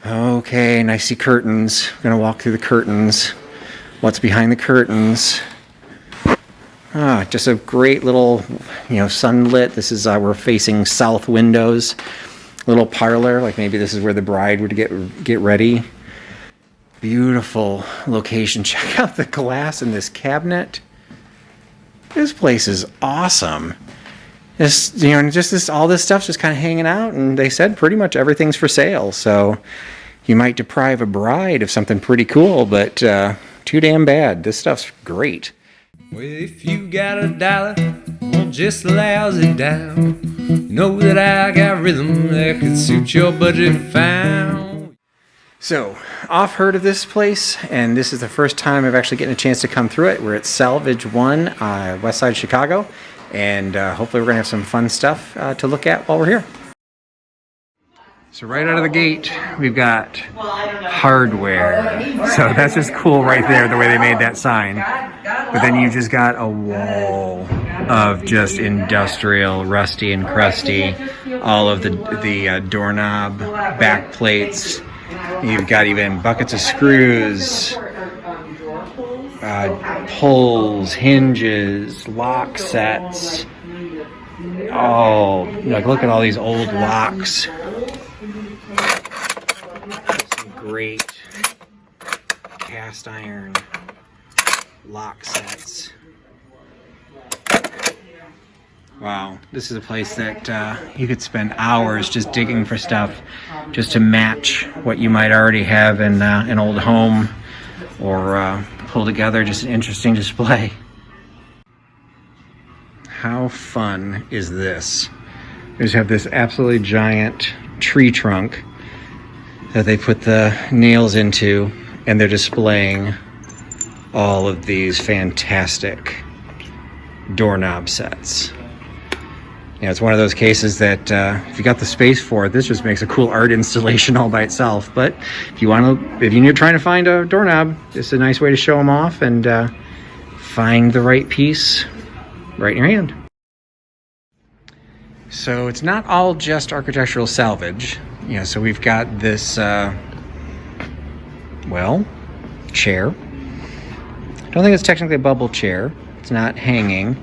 Okay, and I see curtains. I'm gonna walk through the curtains. What's behind the curtains? Just a great little, sunlit. This is, we're facing south windows. Little parlor, like maybe this is where the bride would get ready. Beautiful location. Check out the glass in this cabinet. This place is awesome. All this stuff's just kind of hanging out, and they said pretty much everything's for sale. So you might deprive a bride of something pretty cool, but too damn bad. This stuff's great. Well, if you got $1 on just a lousy down, know that I got rhythm that could suit your budget fine. So, I've heard of this place, and this is the first time I've actually getting a chance to come through it. We're at Salvage One, west side of Chicago, and hopefully we're going to have some fun stuff to look at while we're here. So right out of the gate, we've got hardware. So that's just cool right there, the way they made that sign. But then you've just got a wall of just industrial, rusty and crusty. All of the doorknob back plates. You've got even buckets of screws, pulls, hinges, lock sets. Oh, look at all these old locks. Some great cast iron lock sets. Wow, this is a place that you could spend hours just digging for stuff just to match what you might already have in an old home, or pull together just an interesting display. How fun is this? They just have this absolutely giant tree trunk that they put the nails into, and they're displaying all of these fantastic doorknob sets. It's one of those cases that if you got the space for it, this just makes a cool art installation all by itself. But if you're trying to find a doorknob, it's a nice way to show them off and find the right piece right in your hand. So it's not all just architectural salvage. So we've got this, chair. I don't think it's technically a bubble chair. It's not hanging.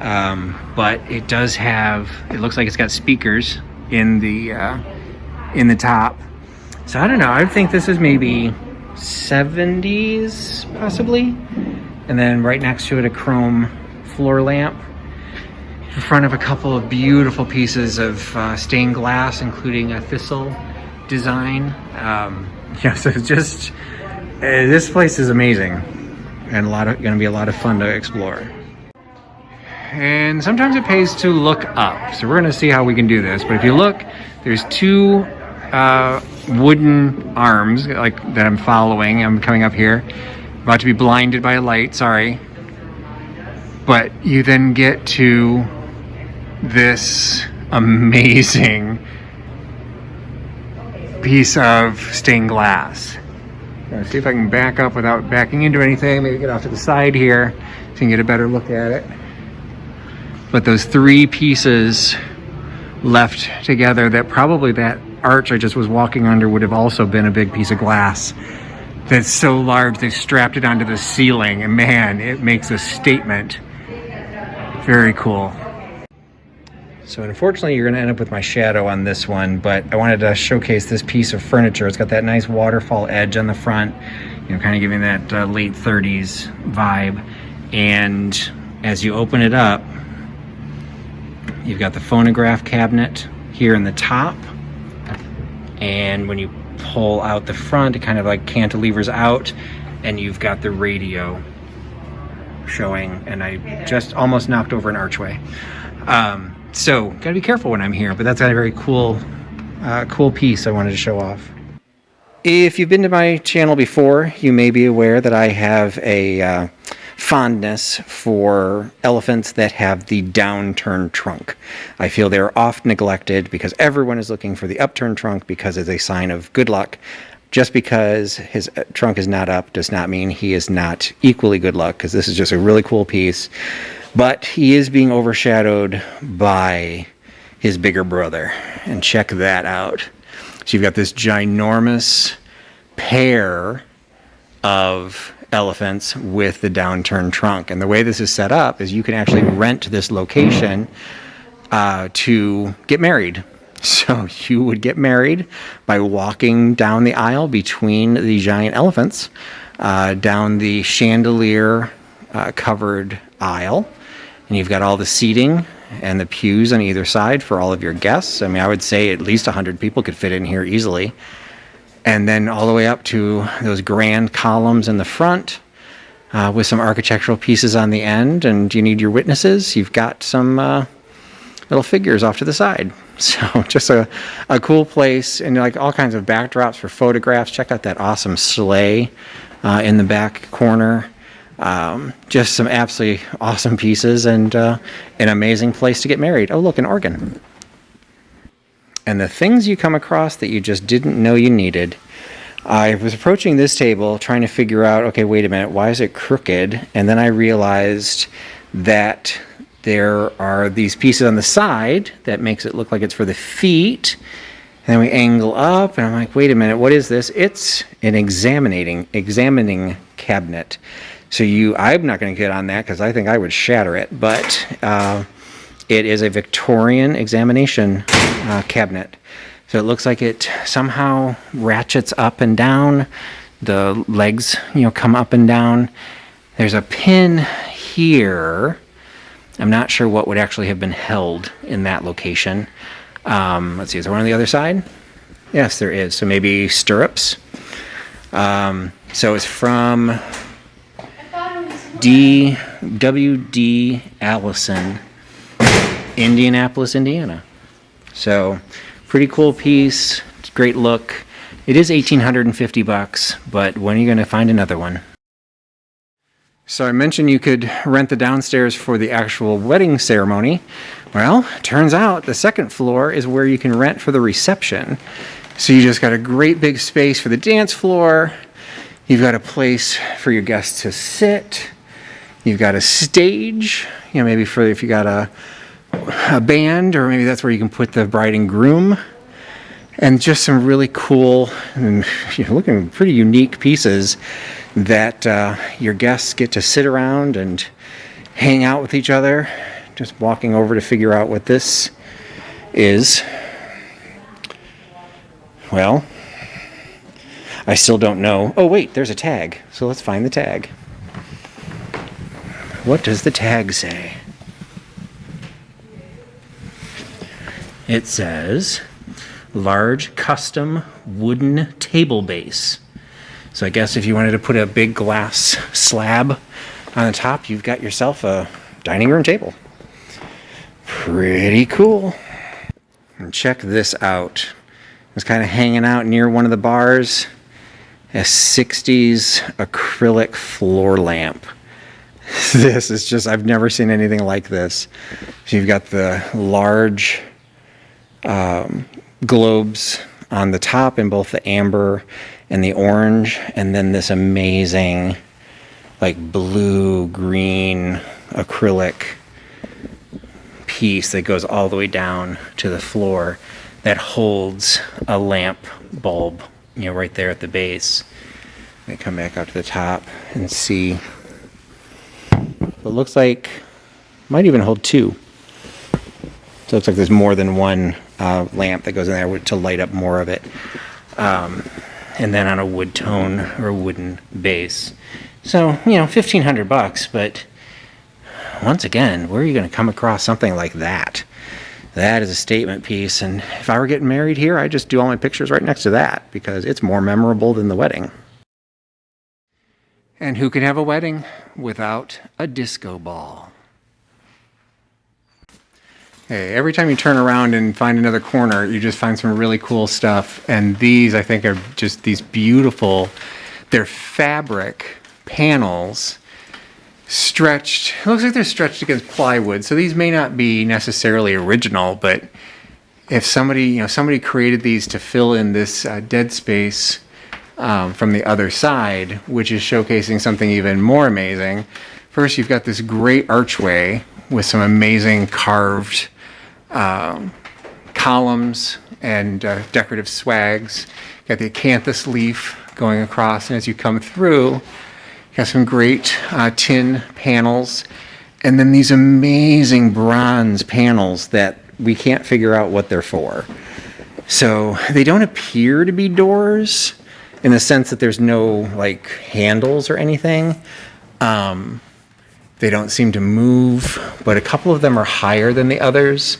But it does have, it looks like it's got speakers in the top. So I don't know, I think this is maybe 70s possibly. And then right next to it, a chrome floor lamp in front of a couple of beautiful pieces of stained glass, including a thistle design. So it's just, this place is amazing and going to be a lot of fun to explore. And sometimes it pays to look up. So we're going to see how we can do this. But if you look, there's two wooden arms like that I'm following. I'm coming up here. About to be blinded by a light, sorry. But you then get to this amazing piece of stained glass. Let's see if I can back up without backing into anything. Maybe get off to the side here so you can get a better look at it. But those three pieces left together, that probably that arch I just was walking under would have also been a big piece of glass. That's so large they strapped it onto the ceiling, and man, it makes a statement. Very cool. So unfortunately you're gonna end up with my shadow on this one, but I wanted to showcase this piece of furniture. It's got that nice waterfall edge on the front, kind of giving that late 30s vibe. And as you open it up, you've got the phonograph cabinet here in the top, and when you pull out the front, it kind of like cantilevers out, and you've got the radio showing, and I just almost knocked over an archway. So gotta be careful when I'm here, but that's a very cool piece I wanted to show off. If you've been to my channel before, you may be aware that I have a fondness for elephants that have the downturned trunk. I feel they're oft neglected because everyone is looking for the upturned trunk because it's a sign of good luck. Just because his trunk is not up does not mean he is not equally good luck, because this is just a really cool piece. But he is being overshadowed by his bigger brother, and check that out. So you've got this ginormous pair of elephants with the downturned trunk. And the way this is set up is you can actually rent this location to get married. So you would get married by walking down the aisle between the giant elephants, down the chandelier covered aisle. And you've got all the seating and the pews on either side for all of your guests. I mean, I would say at least 100 people could fit in here easily. And then all the way up to those grand columns in the front with some architectural pieces on the end. And you need your witnesses. You've got some little figures off to the side. So just a cool place, and like all kinds of backdrops for photographs. Check out that awesome sleigh in the back corner. Just some absolutely awesome pieces, and an amazing place to get married. Oh, look, an organ. And the things you come across that you just didn't know you needed. I was approaching this table trying to figure out, okay, wait a minute, why is it crooked? And then I realized that there are these pieces on the side that makes it look like it's for the feet. And then we angle up, and I'm like, wait a minute, what is this? It's an examining cabinet. So I'm not going to get on that because I think I would shatter it, but it is a Victorian examination cabinet. So it looks like it somehow ratchets up and down. The legs, come up and down. There's a pin here. I'm not sure what would actually have been held in that location. Let's see, is there one on the other side? Yes, there is. So maybe stirrups. So it's from W.D. Allison, Indianapolis, Indiana. So pretty cool piece. It's a great look. It is $1,850, but when are you going to find another one? So I mentioned you could rent the downstairs for the actual wedding ceremony. Well, turns out the second floor is where you can rent for the reception. So you just got a great big space for the dance floor. You've got a place for your guests to sit. You've got a stage, maybe for if you got a band, or maybe that's where you can put the bride and groom. And just some really cool and looking pretty unique pieces that your guests get to sit around and hang out with each other. Just walking over to figure out what this is. Well, I still don't know. Oh wait, there's a tag. So let's find the tag. What does the tag say? It says large custom wooden table base. So I guess if you wanted to put a big glass slab on the top, you've got yourself a dining room table. Pretty cool. And check this out. I was kind of hanging out near one of the bars. A 60s acrylic floor lamp. This is just, I've never seen anything like this. So you've got the large globes on the top in both the amber and the orange, and then this amazing like blue-green acrylic piece that goes all the way down to the floor that holds a lamp bulb, right there at the base. Let me come back out to the top and see. It looks like might even hold two. So it looks like there's more than one lamp that goes in there to light up more of it. And then on a wood tone or a wooden base. So, $1,500, but once again, where are you going to come across something like that? That is a statement piece, and if I were getting married here, I'd just do all my pictures right next to that because it's more memorable than the wedding. And who can have a wedding without a disco ball? Hey, every time you turn around and find another corner, you just find some really cool stuff. And these, I think, are just these beautiful, they're fabric panels stretched. It looks like they're stretched against plywood. So these may not be necessarily original, but if somebody created these to fill in this dead space from the other side, which is showcasing something even more amazing. First, you've got this great archway with some amazing carved columns and decorative swags. Got the acanthus leaf going across, and as you come through, you got some great tin panels, and then these amazing bronze panels that we can't figure out what they're for. So they don't appear to be doors in the sense that there's no like handles or anything. They don't seem to move, but a couple of them are higher than the others.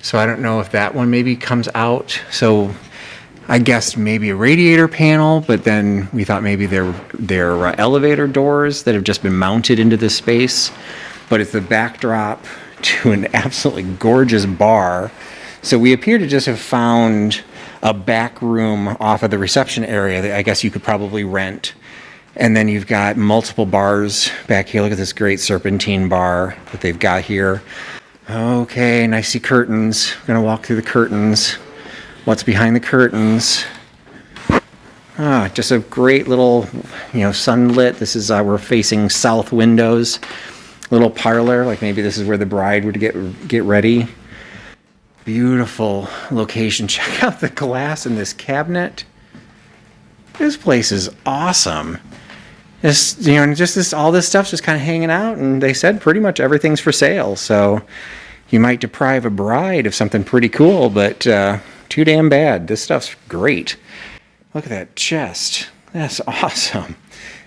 So I don't know if that one maybe comes out. So I guessed maybe a radiator panel, but then we thought maybe they're elevator doors that have just been mounted into this space. But it's the backdrop to an absolutely gorgeous bar. So we appear to just have found a back room off of the reception area that I guess you could probably rent. And then you've got multiple bars back here. Look at this great serpentine bar that they've got here. Okay, and I see curtains. I'm gonna walk through the curtains. What's behind the curtains? Just a great little, sunlit. This is, we're facing south windows. Little parlor, like maybe this is where the bride would get ready. Beautiful location. Check out the glass in this cabinet. This place is awesome. All this stuff's just kind of hanging out, and they said pretty much everything's for sale. So you might deprive a bride of something pretty cool, but too damn bad. This stuff's great. Look at that chest. That's awesome.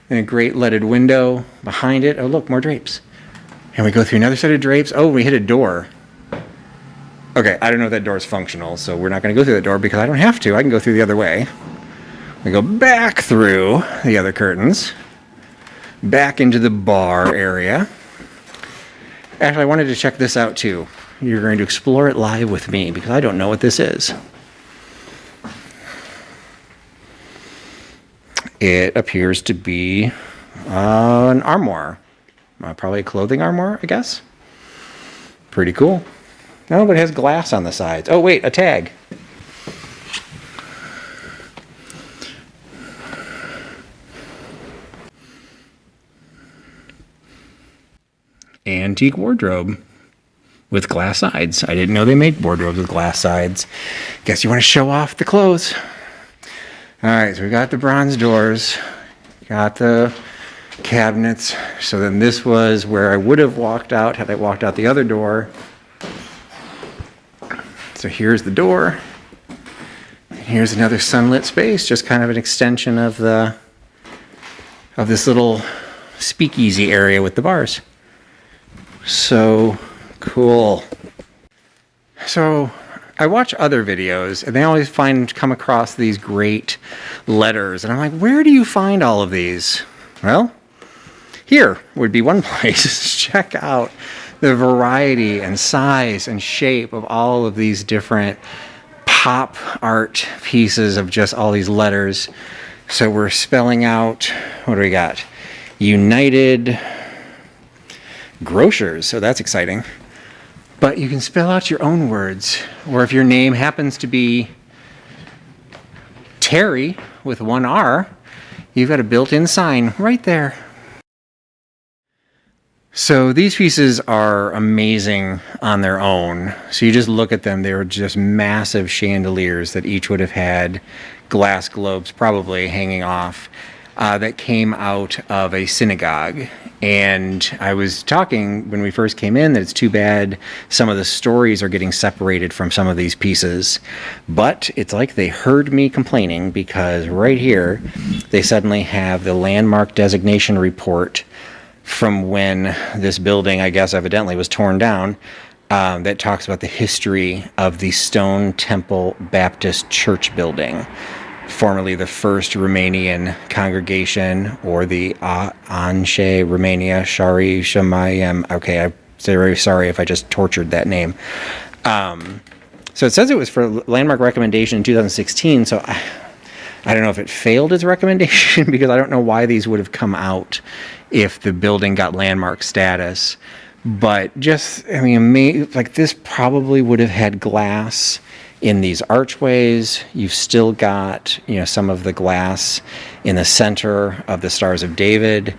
And a great leaded window behind it. Oh, look, more drapes. And we go through another set of drapes. Oh, we hit a door. Okay, I don't know if that door is functional, so we're not going to go through that door because I don't have to. I can go through the other way. We go back through the other curtains, back into the bar area. Actually, I wanted to check this out too. You're going to explore it live with me because I don't know what this is. It appears to be an armoire. Probably a clothing armoire, I guess. Pretty cool. No, but it has glass on the sides. Oh, wait, a tag. Antique wardrobe with glass sides. I didn't know they made wardrobes with glass sides. Guess you want to show off the clothes. All right, so we got the bronze doors, got the cabinets. So then this was where I would have walked out had I walked out the other door. So here's the door. Here's another sunlit space, just kind of an extension of this little speakeasy area with the bars. So cool. So I watch other videos and they always come across these great letters, and I'm like, where do you find all of these? Well, here would be one place. Check out the variety and size and shape of all of these different pop art pieces of just all these letters. So we're spelling out, what do we got? United Grocers, so that's exciting. But you can spell out your own words, or if your name happens to be Terry with one R, you've got a built-in sign right there. So these pieces are amazing on their own. So you just look at them, they were just massive chandeliers that each would have had glass globes probably hanging off that came out of a synagogue. And I was talking when we first came in that it's too bad some of the stories are getting separated from some of these pieces. But it's like they heard me complaining, because right here they suddenly have the landmark designation report from when this building, I guess evidently, was torn down, that talks about the history of the Stone Temple Baptist Church building, formerly the First Romanian Congregation, or the Anshe Romania Shari Shamayim. Okay, I'm very sorry if I just tortured that name. So it says it was for landmark recommendation in 2016, so I don't know if it failed its recommendation because I don't know why these would have come out if the building got landmark status. But just, I mean, like this probably would have had glass in these archways. You've still got, some of the glass in the center of the Stars of David.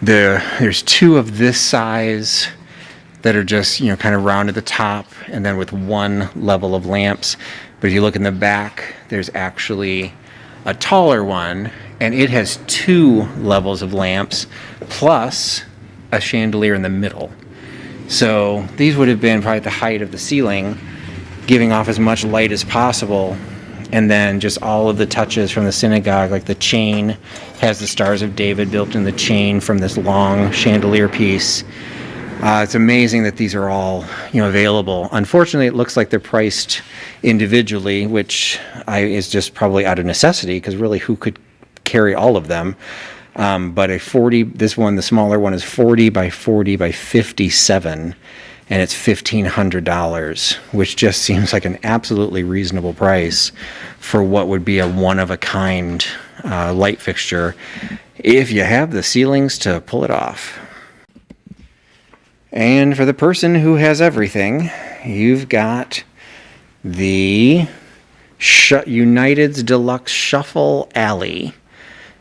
There's two of this size that are just, kind of round at the top, and then with one level of lamps. But if you look in the back, there's actually a taller one, and it has 2 levels of lamps plus a chandelier in the middle. So these would have been probably at the height of the ceiling, giving off as much light as possible. And then just all of the touches from the synagogue, like the chain has the Stars of David built in the chain from this long chandelier piece. It's amazing that these are all, available. Unfortunately, it looks like they're priced individually, which is just probably out of necessity, because really, who could carry all of them? But this one, the smaller one, is 40 by 40 by 57, and it's $1,500, which just seems like an absolutely reasonable price for what would be a one-of-a-kind light fixture, if you have the ceilings to pull it off. And for the person who has everything, you've got the United's Deluxe Shuffle Alley.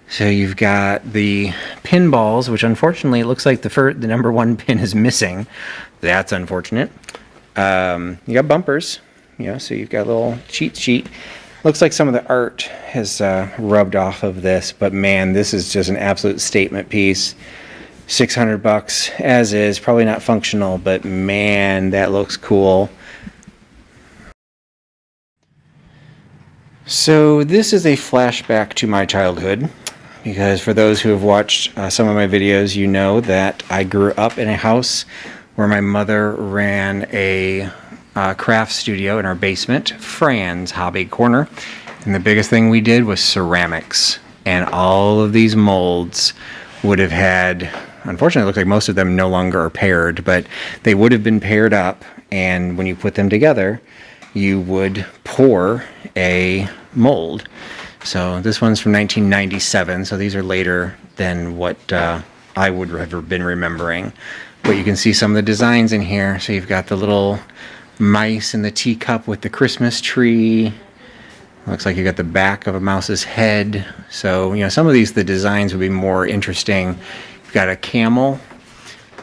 So you've got the pinballs, which unfortunately it looks like the number 1 pin is missing. That's unfortunate. You got bumpers, so you've got a little cheat sheet. Looks like some of the art has rubbed off of this, but man, this is just an absolute statement piece. $600 as is, probably not functional, but man, that looks cool. So this is a flashback to my childhood, because for those who have watched some of my videos, you know that I grew up in a house where my mother ran a craft studio in our basement, Fran's Hobby Corner, and the biggest thing we did was ceramics, and all of these molds would have had, unfortunately it looks like most of them no longer are paired, but they would have been paired up, and when you put them together, you would pour a mold. So this one's from 1997, so these are later than what I would have been remembering. But you can see some of the designs in here. So you've got the little mice in the teacup with the Christmas tree. Looks like you got the back of a mouse's head. So, some of the designs would be more interesting. You've got a camel.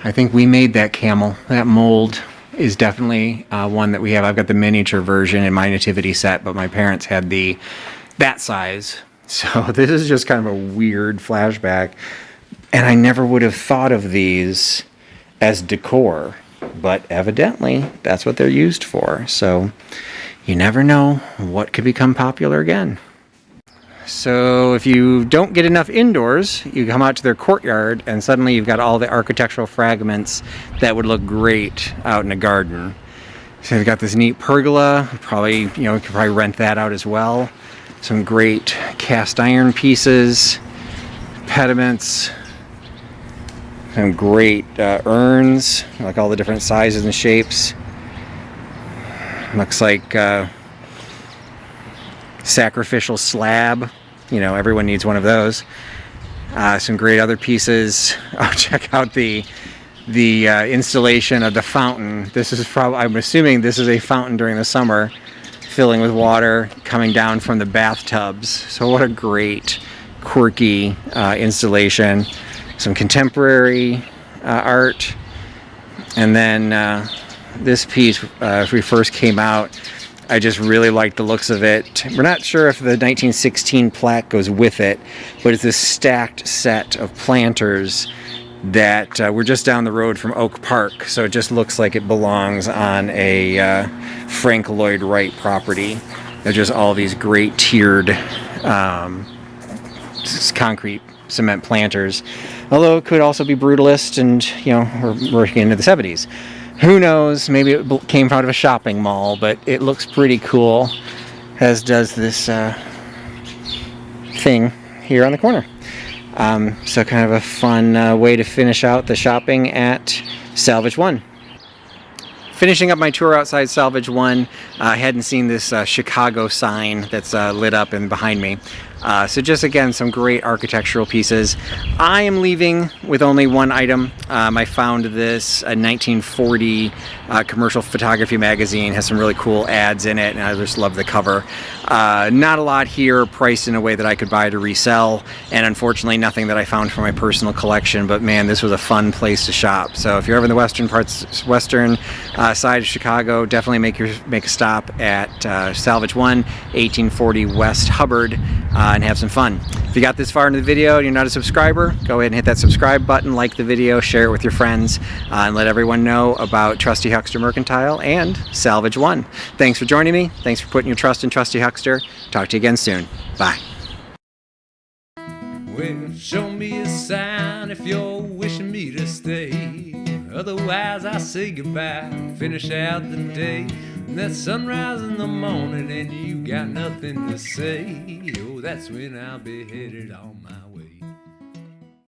I think we made that camel. That mold is definitely one that we have. I've got the miniature version in my nativity set, but my parents had that size. So this is just kind of a weird flashback. And I never would have thought of these as decor, but evidently that's what they're used for. So you never know what could become popular again. So if you don't get enough indoors, you come out to their courtyard and suddenly you've got all the architectural fragments that would look great out in a garden. So you've got this neat pergola, you could probably rent that out as well. Some great cast iron pieces, pediments, some great urns, like all the different sizes and shapes. Looks like sacrificial slab. Everyone needs one of those. Some great other pieces. Oh, check out the installation of the fountain. This is I'm assuming this is a fountain during the summer, filling with water coming down from the bathtubs. So what a great, quirky installation. Some contemporary art. And then this piece, if we first came out, I just really liked the looks of it. We're not sure if the 1916 plaque goes with it, but it's this stacked set of planters that we're just down the road from Oak Park, so it just looks like it belongs on a Frank Lloyd Wright property. They're just all these great tiered concrete cement planters, although it could also be brutalist, and we're working into the 70s. Who knows, maybe it came out of a shopping mall, but it looks pretty cool, as does this thing here on the corner. So kind of a fun way to finish out the shopping at Salvage One. Finishing up my tour outside Salvage One, I hadn't seen this Chicago sign that's lit up and behind me. So just again, some great architectural pieces. I am leaving with only one item. I found this 1940 commercial photography magazine. Has some really cool ads in it, and I just love the cover. Not a lot here priced in a way that I could buy to resell, and unfortunately nothing that I found for my personal collection, but man, this was a fun place to shop. So if you're ever in the western side of Chicago, definitely make a stop at Salvage One, 1840 West Hubbard, and have some fun. If you got this far into the video and you're not a subscriber, go ahead and hit that subscribe button, like the video, share it with your friends, and let everyone know about Trusty Huckster Mercantile and Salvage One. Thanks for joining me. Thanks for putting your trust in Trusty Huckster. Talk to you again soon. Bye. Well, show me a sign if you're wishing me to stay. Otherwise, I say goodbye, finish out the day. And that sunrise in the morning and you got nothing to say. Oh, that's when I'll be headed on my